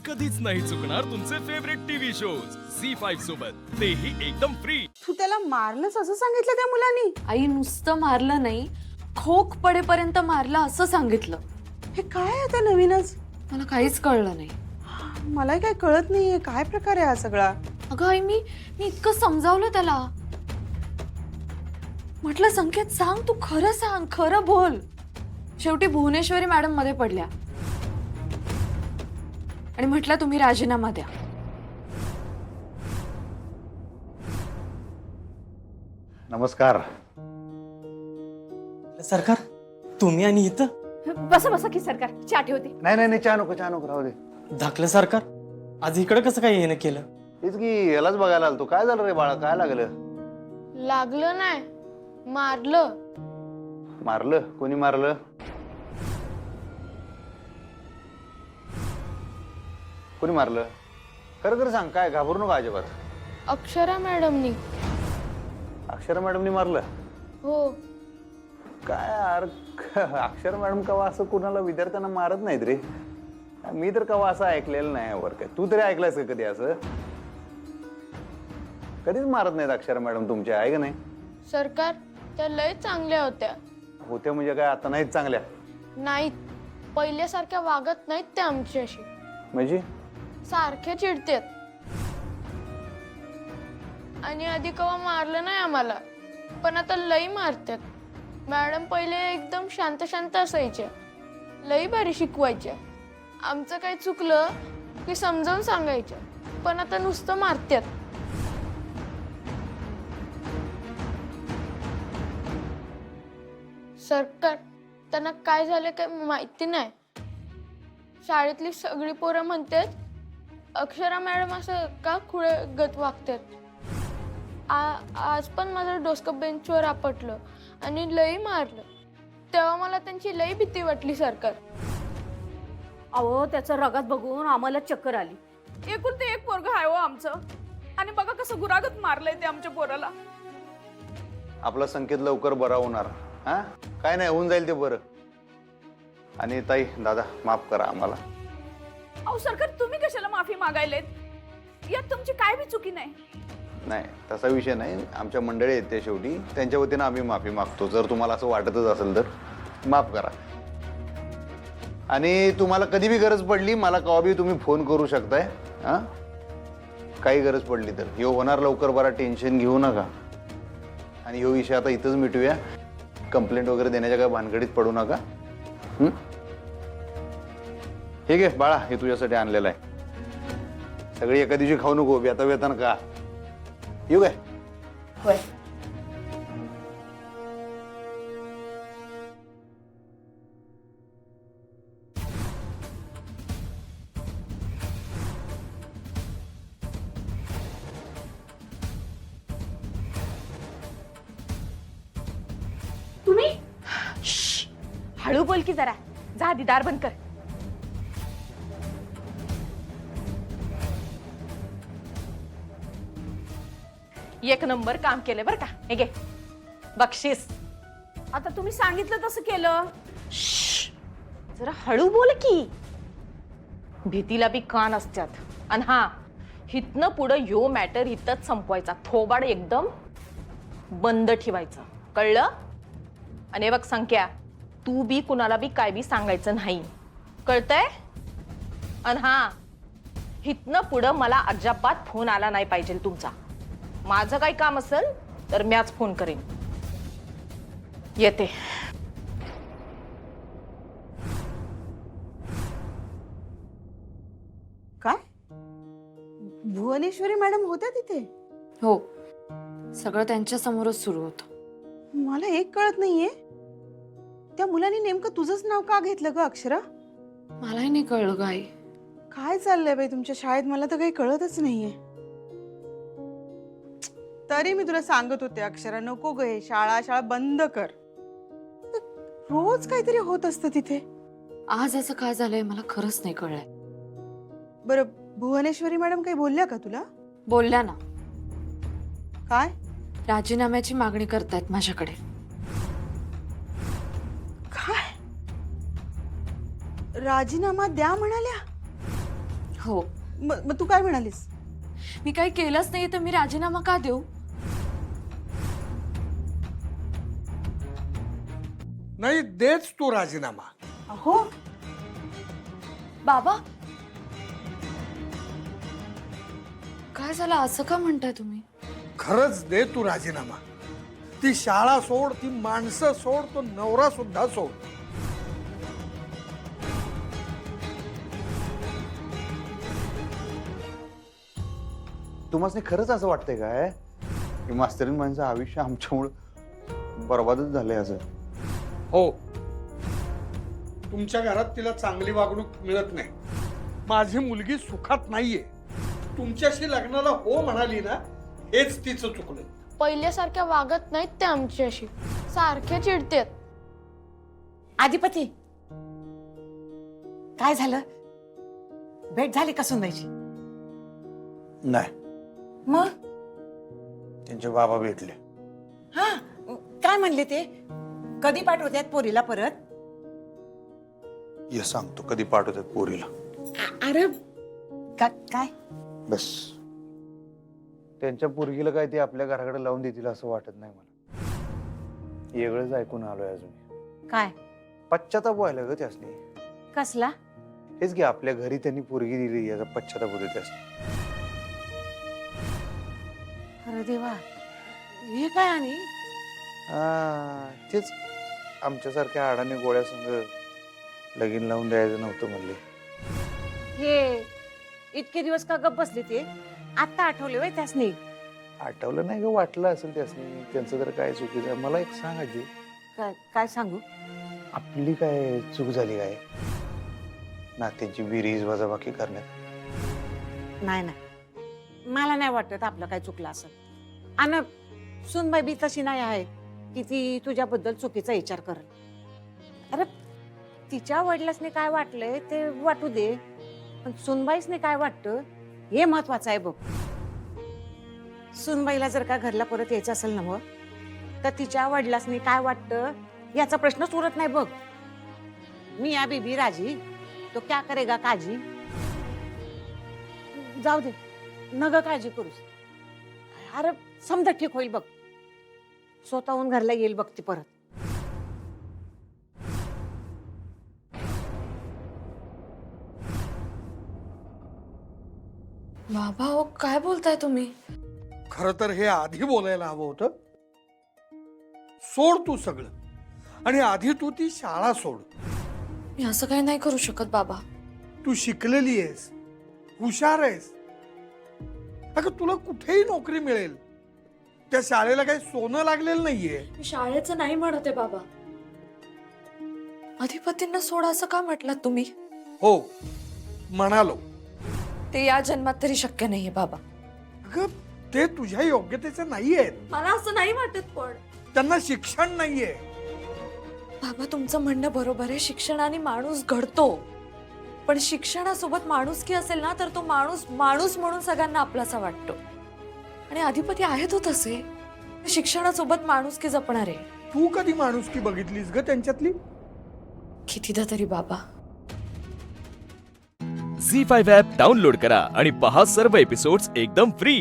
कधीच नाही चुकणार तुमचे फेवरेट टीव्ही शोज झी5 सोबत, तेही एकदम फ्री। तू त्याला मारलंस असं सांगितलं त्या मुलांनी? आई नुसतं मारलं नाही, खोक पडेपर्यंत मारलं असं सांगितलं। हे काय आहे आता नवीनच? मला काहीच कळलं नाही। मलाही काय कळत नाहीये, काय प्रकार आहे हा सगळा? अगं आई, मी इतकं समजावलं त्याला, म्हटलं संकेत सांग, तू खरं सांग, खरं बोल। शेवटी भुवनेश्वरी मॅडम मध्ये पडल्या आणि म्हटलं तुम्ही राजीनामा द्या। नमस्कार सरकार, तुम्ही आणि इथं बसा बसा की सरकार, चहा ठेवते। नाही चहा नको राहू दे। धाकलं सरकार, आज इकडे कसं काय येणं केलं? तेच की यालाच बघायला आलतो। काय झालं रे बाळा, काय लागलं? लागलं नाही, मारलं। मारलं? कोणी मारलं? कोणी मारलं? खरं खरं सांग, काय घाबरू नका अजिबात। अक्षरा मॅडमनी। अक्षरा मॅडमनी मारलं? हो। काय यार, अक्षरा मॅडम कवा असं कुणाला विद्यार्थ्यांना मारत नाहीत रे। मी तर कवा असं ऐकलेलं नाही वर। काय तू तरी ऐकलंयस का कधी असं? कधीच मारत नाहीत अक्षरा मॅडम तुमच्या, आहे का नाही? सरकार, त्या लय चांगल्या होत्या। होत्या म्हणजे काय, आता नाहीत चांगल्या? नाहीत, पहिल्यासारख्या वागत नाहीत त्या आमच्याशी। म्हणजे? सारख्या चिडतात। आणि आधी कवा मारलं नाही आम्हाला, पण आता लई मारतात। मॅडम पहिले एकदम शांत शांत असायच्या, लई भारी शिकवायच्या। आमचं काही चुकलं की समजावून सांगायच्या, पण आता नुसतं मारतात। सरकार, त्यांना काय झालं काय माहिती नाही। शाळेतली सगळी पोरं म्हणतात अक्षरा मॅडम असं का खुळगत वागतात। आज पण माझं डोसकं बेंचवर आपटलं आणि लई मारलं, तेव्हा मला त्यांची लई भीती वाटली सरकार। अहो, त्याचं रगत बघून आम्हाला चक्कर आली। एकूण ते एक पोरग आहे हो आमचं, आणि बघा कसं गुरागत मारलंय ते आमच्या पोराला। आपला संकेत लवकर बरा होणार। हा, काय नाही, होऊन जाईल ते बरं। आणि ताई, दादा, माफ करा आम्हाला। अहो सरकार, तुम्ही कशाला माफी मागायलेत? यात तुमची काय बी चुकी नाही। नाही, तसा विषय नाही। आमच्या मंडळी आहेत ते, शेवटी त्यांच्या वतीनं आम्ही माफी मागतो। जर तुम्हाला असं वाटतच असेल तर माफ करा। आणि तुम्हाला कधी बी गरज पडली, मला केव्हा बी तुम्ही फोन करू शकताय। हा, काही गरज पडली तर। ह्यो होणार लवकर बरा, टेन्शन घेऊ नका। आणि ह्यो विषय आता इथंच मिटूया। कंप्लेंट वगैरे देण्याच्या काय भानगडीत पडू नका। ठीक आहे बाळा, हे तुझ्यासाठी आणलेलं आहे। सगळी एका दिवशी खाऊ नको, बेता बेतान का। येऊ काय? होय। तुम्ही हळू बोल की जरा, जा आधी दार बंद कर। एक नंबर काम केलं बरं का, हे घे बक्षीस। आता तुम्ही सांगितलं तसं केलं। जरा हळू बोल की, भीतीला बी कान असतात। आणि हा, हितनं पुढं यो मॅटर हितच संपवायचा, थोबाड एकदम बंद ठेवायचं, कळलं? आणि बघ संख्या, तू बी कुणाला बी काय बी सांगायचं नाही, कळतंय? आणि हा, हितनं पुढं मला अजिबात फोन आला नाही पाहिजे तुमचा। माझं काही काम असेल तर मीच फोन करेन। येते। काय? भुवनेश्वरी मॅडम होत्या तिथे? हो, सगळं त्यांच्या समोरच सुरू होतं। मला एक कळत नाहीये, त्या मुलांनी नेमकं तुझंच नाव का घेतलं ग अक्षरा? मलाही नाही कळलं ग आई। काय चाललंय बाई तुमच्या शाळेत? मला तर काही कळतच नाहीये। तरी मी तुला सांगत होते अक्षरा, नको ग हे, शाळा बंद कर। रोज काहीतरी होत असतं तिथे। आज असं काय झालंय मला खरंच नाही कळलंय। बरं, भुवनेश्वरी मॅडम काही बोलल्या का तुला? बोलल्या ना, काय? राजीनाम्याची मागणी करतायत माझ्याकडे। काय? राजीनामा द्या म्हणाल्या? हो. मग तू काय म्हणालीस? मी काही केलंच नाही तर मी राजीनामा का देऊ? नाही देच तू राजीनामा. अहो बाबा काय झालं, असं का म्हणताय तुम्ही? खरंच दे तू राजीनामा. ती शाळा सोड, ती माणसं सोड, तो नवरा सुद्धा सोड. तुम्हाला खरंच असं वाटतंय काय की मास्तरीन माणसं आयुष्य आमच्यामुळं बरबादच झालंय असं? हो, तुमच्या घरात तिला चांगली वागणूक मिळत नाही. माझी मुलगी सुखात नाहीये. तुमच्याशी लग्नाला हो म्हणाली ना, हेच तिचं चुकलं. पहिल्यासारख्या वागत नाहीत ते आमच्याशी, सारखे चिडतेत. आधिपती काय झालं? भेट झाली का सुनायची? नाही, मग त्यांचे बाबा भेटले. हा, काय म्हणले ते? कधी पाठवत्यात पोरीला परत? ये सांगतो कधी पाठवतात पोरीला. अरे काय? बस त्यांच्या पोरगीला काय ते आपल्या घराकडे लावून देतील असं वाटत नाही मला. वेगळंच ऐकून आलोय अजून. काय पश्चाताप व्हायला ग त्यासनी. कसला? हेच की आपल्या घरी त्यांनी पोरगी दिली याचा पश्चाताप होतो त्यासनी. अरे देवा, हे काय? आणि तेच आमच्यासारख्या आडाने गोळ्या संग लगीन लावून द्यायचं नव्हतं म्हणले. हे इतके दिवस का गप बसले ते? आता आठवले वय त्यासनी? आठवलं नाही ग, वाटलं असेल त्यासनी. त्यांचं तर काय चुकीचं आहे. मला एक सांगायची, काय सांगू? आपली काय चूक झाली काय नात्यांची बेरीज वजाबाकी करण्यात? नाही, मला नाही वाटत आपलं काय चुकलं असं. आणि सुनबाई बी तशी नाही आहे की ती तुझ्याबद्दल चुकीचा विचार करत. अरे तिच्या वडिलांनी काय वाटलंय ते वाटू दे, पण सुनबाईसने काय वाटतं हे महत्वाचं आहे बघ. सुनबाईला जर का घरला परत यायचं असेल ना मग, तर तिच्या वडिलांनी काय वाटतं याचा प्रश्नच उरत नाही बघ. मिया बीबी राजी तो क्या करेगा काजी. जाऊ दे, नग काळजी करूस. अरे समजा ठीक होईल बघ, स्वतःहून घरला येईल बघ ती परत. बाबा हो, काय बोलताय तुम्ही? खर तर हे आधी बोलायला हवं होतं. सोड तू सगळं, आणि आधी तू ती शाळा सोड. मी असं काही नाही करू शकत बाबा. तू शिकलेली आहेस, हुशार आहेस. अगं तुला कुठेही नोकरी मिळेल. त्या शाळेला काही सोनं लागलेलं नाहीये. मी शाळेचं नाही म्हणत आहे बाबा. अधिपतींना सोडा असं का म्हटलं तुम्ही? हो म्हणालो. ते या जन्मात तरी शक्य नाहीये बाबा. अगं ते तुझ्या योग्यतेचे नाहीयेत. मला असं नाही वाटत. पण त्यांना शिक्षण नाहीये. बाबा तुमचं म्हणणं बरोबर आहे, शिक्षणाने माणूस घडतो. पण शिक्षणासोबत माणुसकी असेल ना, तर तो माणूस माणूस म्हणून सगळ्यांना आपलासा वाटतो. आणि अधिपती आहे तो तसे, शिक्षणासोबत माणुसकी जपणारे. तू कधी माणुसकी बघितलीस ग त्यांच्यातली? कितीदा तरी बाबा. झी5 ॲप डाउनलोड करा आणि पहा सर्व एपिसोड्स एकदम फ्री.